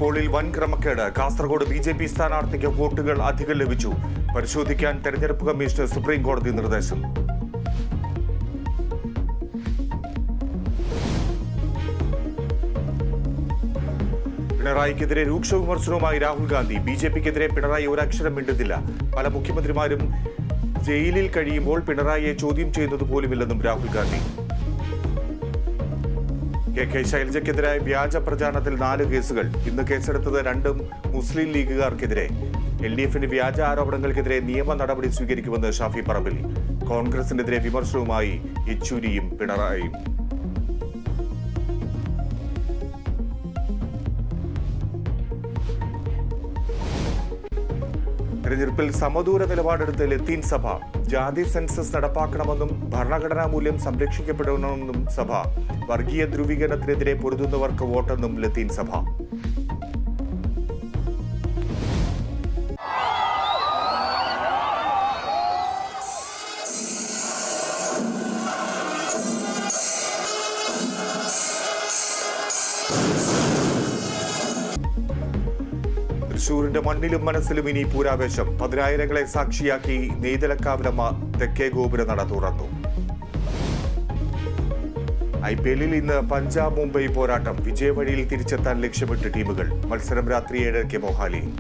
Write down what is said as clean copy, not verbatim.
പോളിൽ വൻ ക്രമക്കേട്. കാസർഗോഡ് ബിജെപി സ്ഥാനാർത്ഥിക്ക് വോട്ടുകൾ അധികം ലഭിച്ചു. പരിശോധിക്കാൻ തെരഞ്ഞെടുപ്പ് കമ്മീഷന് സുപ്രീം കോടതി നിർദ്ദേശം. പിണറായിക്കെതിരെ രൂക്ഷ വിമർശനവുമായി രാഹുൽ ഗാന്ധി. ബിജെപിക്കെതിരെ പിണറായി ഒരക്ഷരം മിണ്ടുന്നില്ല. പല മുഖ്യമന്ത്രിമാരും ജയിലിൽ കഴിയുമ്പോൾ പിണറായിയെ ചോദ്യം ചെയ്യുന്നത് പോലുമില്ലെന്നും രാഹുൽ ഗാന്ധി. കെ ശൈലജയ്ക്കെതിരായ വ്യാജ പ്രചാരണത്തിൽ 4 കേസുകൾ. ഇന്ന് കേസെടുത്തത് 2 മുസ്ലിം ലീഗുകാർക്കെതിരെ. LDFിന്റെ വ്യാജ ആരോപണങ്ങൾക്കെതിരെ നിയമ നടപടി സ്വീകരിക്കുമെന്ന് ഷാഫി പറമ്പിൽ. കോൺഗ്രസിനെതിരെ വിമർശനവുമായി യെച്ചൂരിയും പിണറായിയും. തെരഞ്ഞെടുപ്പിൽ സമദൂര നിലപാടെടുത്ത് ലത്തീൻ സഭ. ജാതി സെൻസസ് നടപ്പാക്കണമെന്നും ഭരണഘടനാ മൂല്യം സംരക്ഷിക്കപ്പെടണമെന്നും സഭ. വർഗീയ ധ്രുവീകരണത്തിനെതിരെ പൊരുതുന്നവർക്ക് വോട്ടെന്നും ലത്തീൻ സഭ. തൃശൂരിന്റെ മണ്ണിലും മനസ്സിലും ഇനി പൂരാവേശം. 10,000ങ്ങളെ സാക്ഷിയാക്കി നെയ്തലക്കാവിലമ്മ തെക്കേ ഗോപുരനട തുറന്നു. IPLൽ ഇന്ന് പഞ്ചാബ് മുംബൈ പോരാട്ടം. വിജയവഴിയിൽ തിരിച്ചെത്താൻ ലക്ഷ്യമിട്ട് ടീമുകൾ. മത്സരം രാത്രി 7:00 മൊഹാലിയിൽ.